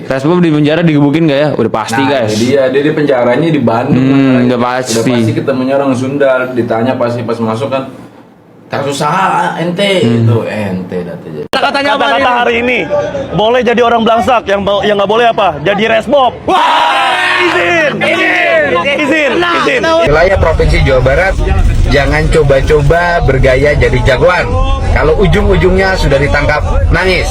Resbob di penjara digebukin gak ya? Udah pasti guys. Dia di penjaranya di Bandung. Udah pasti. Udah pasti ketemunya orang Sunda. Ditanya pasti pas masuk kan, kasus saha ente itu ente data. Kata-kata hari ini boleh jadi orang belangsak, yang nggak boleh apa? Jadi resbob. Izin. Wilayah Provinsi Jawa Barat, jangan coba-coba bergaya jadi jagoan. Kalau ujung-ujungnya sudah ditangkap, nangis.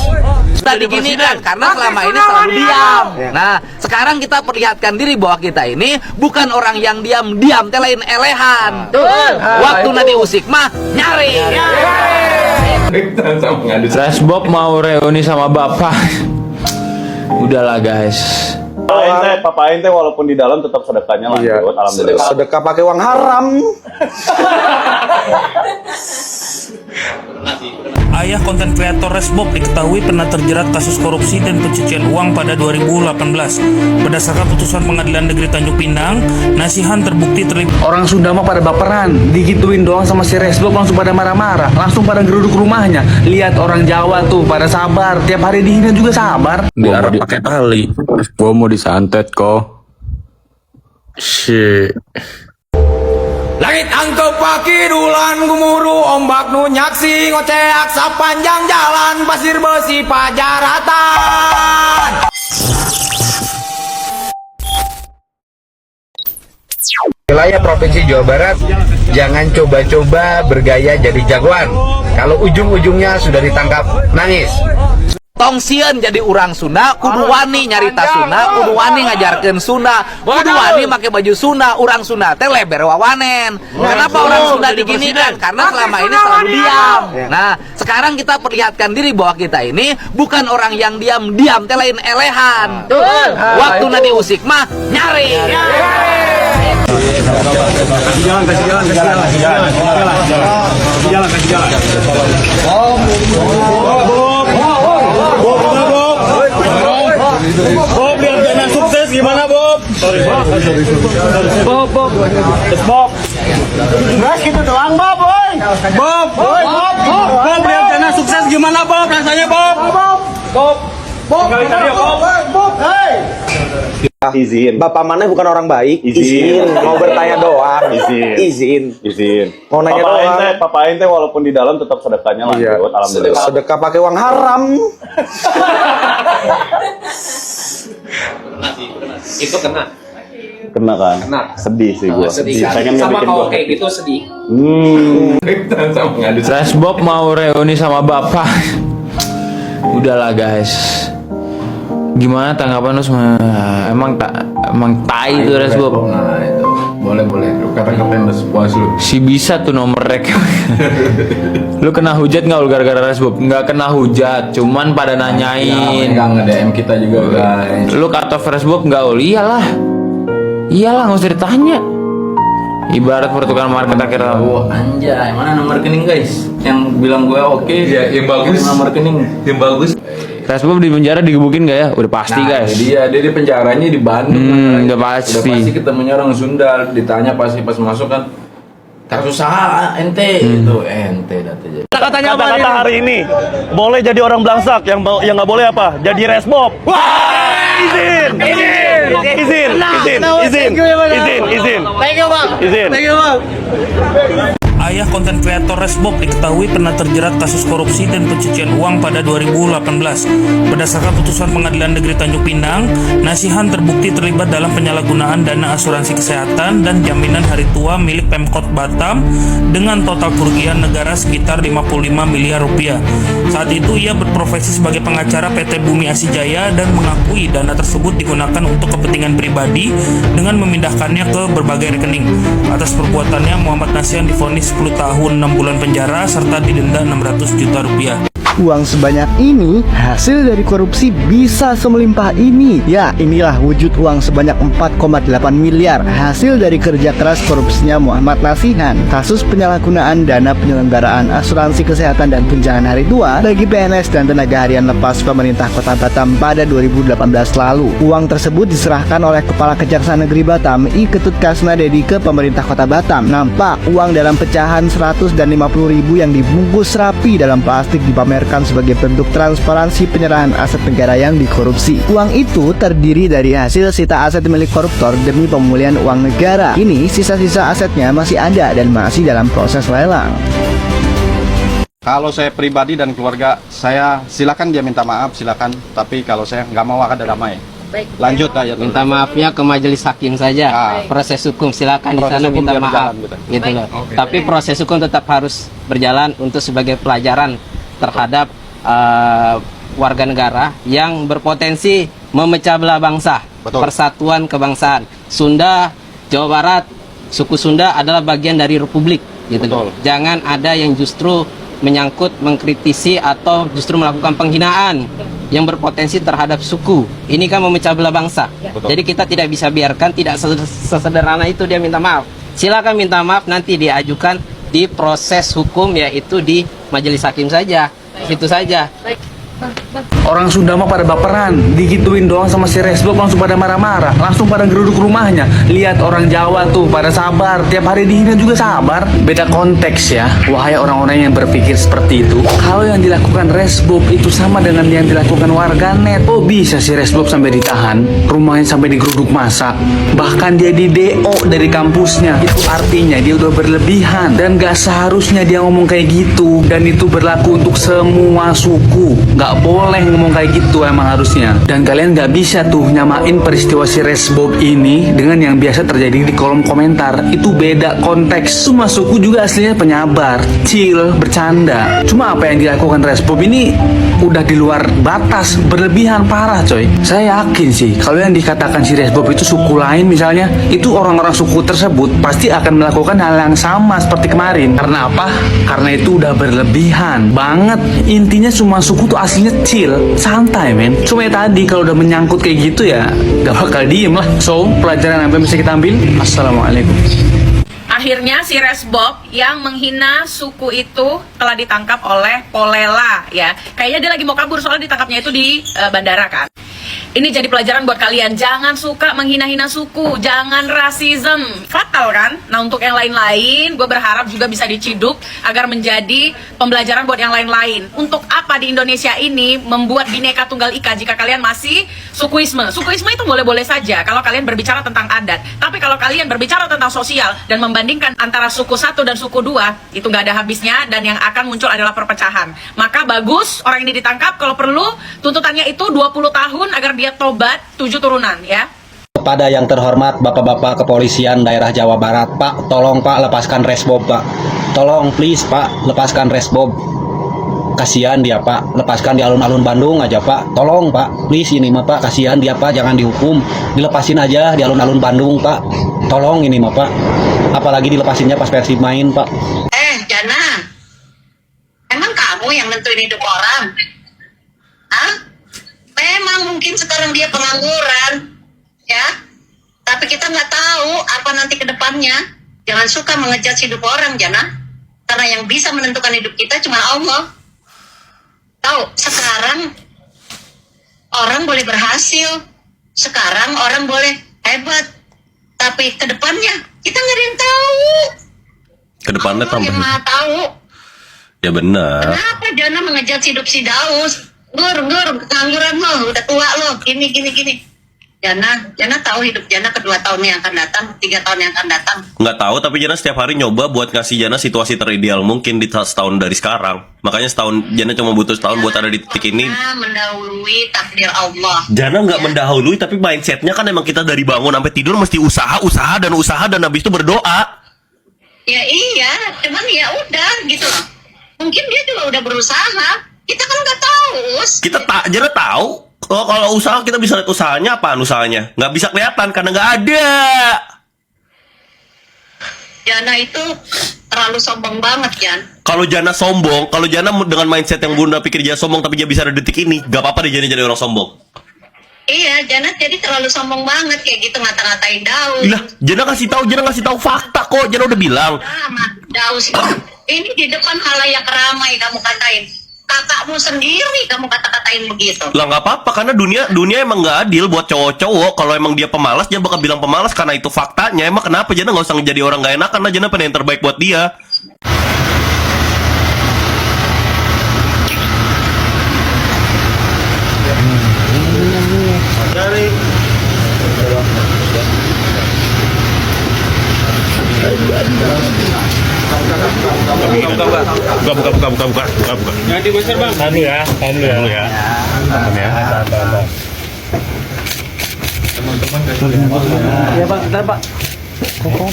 Tadi gini kan, karena selama ini selalu diam. Nah, sekarang kita perlihatkan diri bahwa kita ini bukan orang yang diam teh lain elehan. Waktu nanti usik mah nyari. Resbob mau reuni sama bapak. Udahlah guys. Papa ente walaupun di dalam tetap sedekahnya lanjut. Alhamdulillah. Sedekah pakai uang haram. Ayah konten kreator Resbob diketahui pernah terjerat kasus korupsi dan pencucian uang pada 2018. Berdasarkan putusan Pengadilan Negeri Tanjung Pinang, Nasihan terbukti terlibat. Orang Sunda mah pada baperan, digituin doang sama si Resbob langsung pada marah-marah, langsung pada geruduk rumahnya. Lihat orang Jawa tuh pada sabar, tiap hari dihina juga sabar. Diarah pakai tali. Gua mau disantet kok. Shit. Langit angkep pakidulan gumuru ombak nu nyaksi ngoceak sapanjang jalan pasir besi pajaratan. Wilayah Provinsi Jawa Barat, jangan coba-coba bergaya jadi jagoan. Kalau ujung-ujungnya sudah ditangkap, nangis. Tong sieun jadi orang Sunda, kudu wani nyarita Sunda, kudu wani ngajarkeun Sunda, kudu wani make baju Sunda. Orang Sunda teh leber wawanen. Kenapa orang Sunda diginikan? Karena selama ini selalu diam. Nah, sekarang kita perlihatkan diri bahwa kita ini bukan orang yang diam teh lain elehan. Waktu nanti usik mah nyari. Kasih jalan. Bob, lihat dana sukses gimana Bob? Sorry. Bob. Nggak gitu doang Bob, boy. Bob, lihat dana sukses gimana Bob? Rasanya Bob. Bob, hey. Izin. Bapak mana bukan orang baik? Izin. Mau bertanya doang. Izin. Mau nanya doang. Papa ente walaupun di dalam tetap sedekahnya lanjut. Alhamdulillah. Sedekah pakai uang haram. Itu kena kan? Sedih sih gua. Pengen sama bikin kalau gua kayak gitu sedih. Resbob mau reuni sama bapak. Udahlah guys. Gimana tanggapan lu semua? Emang tai itu Resbob. Nah itu boleh kata-katain puas lu. Si bisa tuh nomor rek. Lu kena hujat nggak lu gara-gara Resbob? Nggak kena hujat, cuman pada nanyain. Nggak nge-DM kita juga guys. Lu kata Resbob nggak ul? Iyalah nggak usah ditanya. Ibarat pertukaran market akhirnya. Oh anjay, mana nomor rekening guys? Yang bilang gue oke. Ya, yang bagus. Nomor rekening yang bagus. Resbob di penjara digebukin gak ya? Udah pasti guys. Dia di penjaranya di Bandung. Udah pasti. Udah pasti ketemunya orang Sunda. Ditanya pasti pas masuk kan, kasus saha ente itu ente data. Kata-kata hari ini boleh jadi orang belangsak, yang nggak boleh apa? Jadi resbob. Izin. Thank you bang. Ayah konten kreator Resbob diketahui pernah terjerat kasus korupsi dan pencucian uang pada 2018. Berdasarkan putusan Pengadilan Negeri Tanjung Pinang, Nasihan terbukti terlibat dalam penyalahgunaan dana asuransi kesehatan dan jaminan hari tua milik Pemkot Batam dengan total kerugian negara sekitar 55 miliar rupiah. Saat itu ia berprofesi sebagai pengacara PT Bumi Asijaya dan mengakui dana tersebut digunakan untuk kepentingan pribadi dengan memindahkannya ke berbagai rekening. Atas perbuatannya, Muhammad Nasihan divonis 10 tahun 6 bulan penjara serta didenda 600 juta rupiah. Uang sebanyak ini hasil dari korupsi bisa semelimpah ini. Ya, inilah wujud uang sebanyak 4,8 miliar hasil dari kerja keras korupsinya Muhammad Nasihan. Kasus penyalahgunaan dana penyelenggaraan asuransi kesehatan dan tunjangan hari tua bagi PNS dan tenaga harian lepas pemerintah Kota Batam pada 2018 lalu. Uang tersebut diserahkan oleh Kepala Kejaksaan Negeri Batam I Ketut Kasnadedi ke pemerintah Kota Batam. Nampak uang dalam pecahan 100 dan 50 ribu yang dibungkus rapi dalam plastik dipamerkan dipamerkan sebagai bentuk transparansi penyerahan aset negara yang dikorupsi. Uang itu terdiri dari hasil sita aset milik koruptor demi pemulihan uang negara. Kini sisa-sisa asetnya masih ada dan masih dalam proses lelang. Kalau saya pribadi dan keluarga saya, silakan dia minta maaf, silakan. Tapi kalau saya nggak mau ada damai. Lanjut aja. Minta maafnya ke majelis hakim saja. Proses hukum silakan di sana minta maaf. Gitu loh. Tapi proses hukum tetap harus berjalan untuk sebagai pelajaran terhadap warga negara yang berpotensi memecah belah bangsa. Persatuan kebangsaan. Sunda, Jawa Barat, suku Sunda adalah bagian dari republik. Gitu loh. Jangan ada yang justru menyangkut, mengkritisi atau justru melakukan penghinaan yang berpotensi terhadap suku. Ini kan memecah belah bangsa. Jadi kita tidak bisa biarkan, tidak sesederhana itu dia minta maaf. Silakan minta maaf, nanti diajukan di proses hukum, yaitu di majelis hakim saja. Itu saja. Orang Sunda mah pada baperan, digituin doang sama si Resbob langsung pada marah-marah, langsung pada geruduk rumahnya. Lihat orang Jawa tuh pada sabar, tiap hari dihina juga sabar. Beda konteks ya, wahai orang-orang yang berpikir seperti itu. Kalau yang dilakukan Resbob itu sama dengan yang dilakukan warganet. Oh bisa si Resbob sampai ditahan, rumahnya sampai digeruduk masa, bahkan dia di DO dari kampusnya. Itu artinya dia udah berlebihan dan gak seharusnya dia ngomong kayak gitu. Dan itu berlaku untuk semua suku. Gak boleh ngomong kayak gitu emang harusnya. Dan kalian gak bisa tuh nyamain peristiwa si Resbob ini dengan yang biasa terjadi di kolom komentar. Itu beda konteks. Semua suku juga aslinya penyabar, chill, bercanda. Cuma apa yang dilakukan Resbob ini udah di luar batas, berlebihan parah coy. Saya yakin sih kalau yang dikatakan si Resbob itu suku lain misalnya, itu orang-orang suku tersebut pasti akan melakukan hal yang sama seperti kemarin. Karena apa? Karena itu udah berlebihan banget. Intinya semua suku tuh aslinya chill, santai men. Cuma ya tadi kalau udah menyangkut kayak gitu ya gak bakal diem lah. So pelajaran apa yang bisa kita ambil? Assalamualaikum. Akhirnya si Resbob yang menghina suku itu telah ditangkap oleh Polela ya. Kayaknya dia lagi mau kabur soalnya ditangkapnya itu di bandara kan. Ini jadi pelajaran buat kalian, jangan suka menghina-hina suku, jangan rasisme, fatal kan? Nah untuk yang lain-lain, gue berharap juga bisa diciduk agar menjadi pembelajaran buat yang lain-lain. Untuk apa di Indonesia ini membuat Bhinneka Tunggal Ika jika kalian masih sukuisme? Sukuisme itu boleh-boleh saja kalau kalian berbicara tentang adat. Tapi kalau kalian berbicara tentang sosial dan membandingkan antara suku satu dan suku dua, itu nggak ada habisnya dan yang akan muncul adalah perpecahan. Maka bagus orang ini ditangkap, kalau perlu tuntutannya itu 20 tahun agar dia tobat 7 turunan ya. Kepada yang terhormat Bapak-Bapak Kepolisian Daerah Jawa Barat, Pak, tolong Pak lepaskan Resbob Pak. Tolong please Pak, lepaskan Resbob. Kasihan dia Pak, lepaskan di alun-alun Bandung aja Pak. Tolong Pak, please ini mah Pak, kasihan dia Pak, jangan dihukum. Dilepasin aja di alun-alun Bandung Pak. Tolong ini mah Pak. Apalagi dilepasinnya pas Persib main Pak. Jana, emang kamu yang nentuin hidup orang? Hah? Memang mungkin sekarang dia pengangguran, ya. Tapi kita nggak tahu apa nanti ke depannya. Jangan suka ngejudge hidup orang, Jana. Karena yang bisa menentukan hidup kita cuma Allah. Tahu, sekarang orang boleh berhasil. Sekarang orang boleh hebat. Tapi ke depannya kita nggak ada yang tahu. Ke depannya Allah yang maha tahu. Ya benar. Kenapa Jana ngejudge hidup si Daus? Gur, pengangguran lo, udah tua lo, gini. Jana tahu hidup Jana kedua tahun yang akan datang, 3 tahun yang akan datang. Nggak tahu, tapi Jana setiap hari nyoba buat ngasih Jana situasi terideal mungkin di setahun dari sekarang. Makanya setahun, Jana cuma butuh setahun buat ada di titik ini. Jana mendahului takdir Allah. Jana nggak mendahului, tapi mindsetnya kan emang kita dari bangun sampai tidur mesti usaha dan habis itu berdoa. Ya iya, cuman ya udah gitu loh. Mungkin dia juga udah berusaha. Kita kan nggak tahu. Jana tahu. Kalau usaha kita bisa lihat usahanya apaan usahanya. Nggak bisa kelihatan karena nggak ada. Jana itu terlalu sombong banget, Jan. Kalau Jana sombong, kalau Jana dengan mindset yang Bunda pikir dia sombong tapi dia bisa ada detik ini, nggak apa-apa deh Jana jadi orang sombong. Iya, Jana jadi terlalu sombong banget kayak gitu ngata-ngatain Daus. Lah, Jana ngasih tahu fakta kok. Jana udah bilang. Daus ini di depan halayak ramai kamu katain. Kakakmu sendiri kamu kata-katain begitu. Lah nggak apa-apa karena dunia emang nggak adil buat cowok-cowok. Kalau emang dia pemalas dia bakal bilang pemalas karena itu faktanya. Emang kenapa Jana nggak usah jadi orang nggak enak karena Jana pengen yang terbaik buat dia. Buka. Jangan digeser bang. Tahan dulu ya. Tahan dulu ya. Tahan. Ya bang, bentar pak. Buka.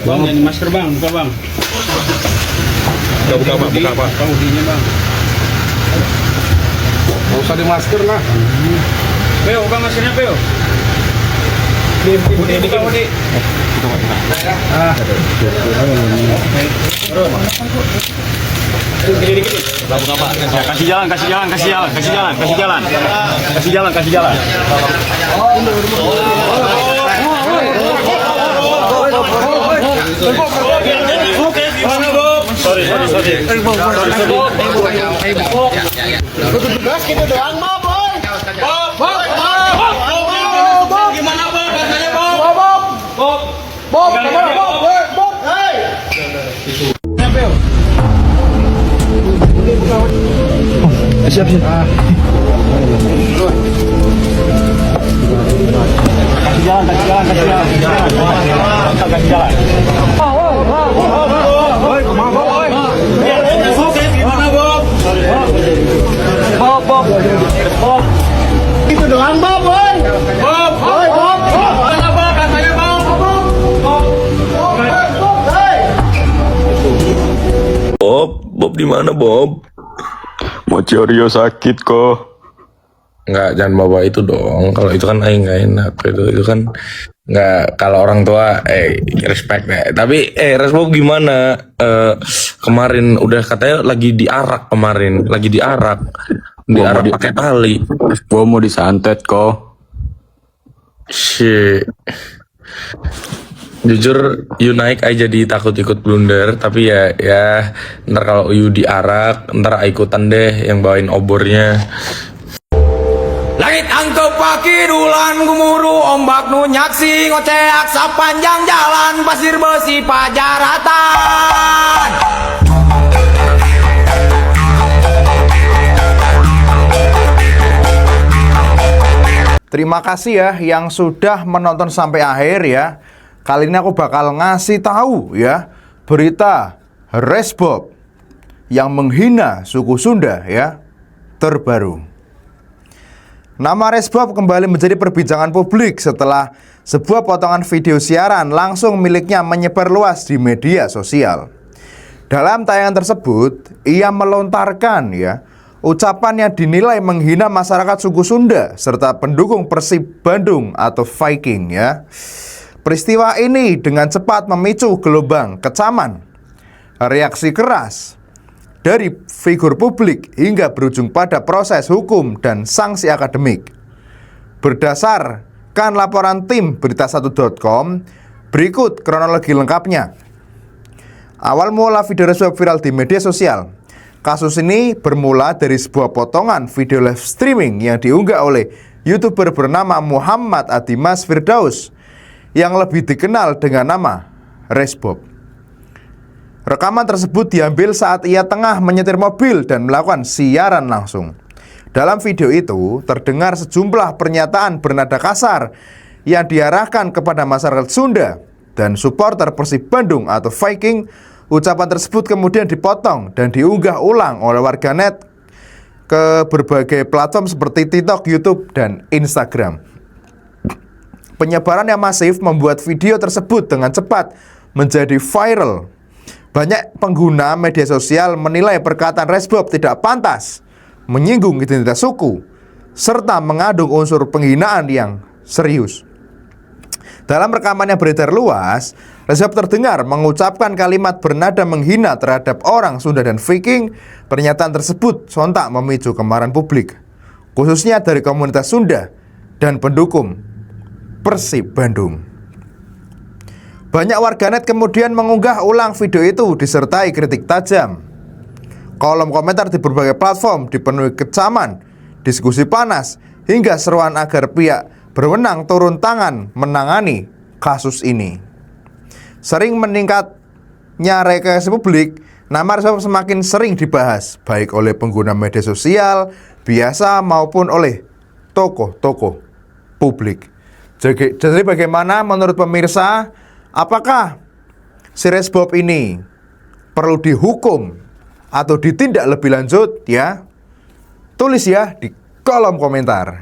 Bang, jangan di masker bang, buka bang. Buka Pak. Bang, udinya bang. Nggak usah di masker lah. Peo, buka maskernya Peo. Udi. Buka Pak. Ya, kasih jalan. Sorry. Gas gitu doang, Bob. Gimana, Bob? Rasanya, Bob? Bob, gimana, Bob? Hei. Siap. Kasih jalan. Gimana, Bob? Bob. Itu doang, Bob, boy. Bob. Gimana, Bob? Rasanya, Bob? Bob di mana, Bob? Mojorio sakit kok. Nggak, jangan bawa itu dong. Kalau itu kan aing nggak enak. Itu kan nggak, kalau orang tua respect deh. Tapi Resbob gimana? Kemarin udah katanya lagi diarak kemarin, diarak pakai tali. Gua mau disantet kok. Shit. Jujur, you naik aja jadi takut ikut blunder. Tapi ya ntar kalau you diarak, ntar ikutan deh yang bawain obornya. Langit angkep pakidulan gumuruh ombak nu nyaksi ngoceak sapanjang jalan pasir besi pajaratan. Terima kasih ya yang sudah menonton sampai akhir ya. Kali ini aku bakal ngasih tahu ya berita Resbob yang menghina suku Sunda ya terbaru. Nama Resbob kembali menjadi perbincangan publik setelah sebuah potongan video siaran langsung miliknya menyebar luas di media sosial. Dalam tayangan tersebut, ia melontarkan ya ucapan yang dinilai menghina masyarakat suku Sunda serta pendukung Persib Bandung atau Viking ya. Peristiwa ini dengan cepat memicu gelombang kecaman, reaksi keras dari figur publik hingga berujung pada proses hukum dan sanksi akademik. Berdasarkan laporan tim berita1.com, berikut kronologi lengkapnya. Awal mula video Resbob viral di media sosial. Kasus ini bermula dari sebuah potongan video live streaming yang diunggah oleh YouTuber bernama Muhammad Adimas Firdaus yang lebih dikenal dengan nama Resbob. Rekaman tersebut diambil saat ia tengah menyetir mobil dan melakukan siaran langsung. Dalam video itu terdengar sejumlah pernyataan bernada kasar yang diarahkan kepada masyarakat Sunda dan supporter Persib Bandung atau Viking. Ucapan tersebut kemudian dipotong dan diunggah ulang oleh warganet ke berbagai platform seperti TikTok, YouTube, dan Instagram. Penyebaran yang masif membuat video tersebut dengan cepat menjadi viral. Banyak pengguna media sosial menilai perkataan Resbob tidak pantas, menyinggung identitas suku, serta mengandung unsur penghinaan yang serius. Dalam rekaman yang beredar luas, Resbob terdengar mengucapkan kalimat bernada menghina terhadap orang Sunda dan Viking. Pernyataan tersebut sontak memicu kemarahan publik, khususnya dari komunitas Sunda dan pendukung Persib Bandung. Banyak warganet kemudian mengunggah ulang video itu disertai kritik tajam. Kolom komentar di berbagai platform dipenuhi kecaman, diskusi panas, hingga seruan agar pihak berwenang turun tangan menangani kasus ini. Sering meningkatnya reaksi publik, nama Resbob semakin sering dibahas, baik oleh pengguna media sosial biasa maupun oleh tokoh-tokoh publik. Jadi bagaimana menurut pemirsa, apakah si Resbob ini perlu dihukum atau ditindak lebih lanjut ya, tulis ya di kolom komentar.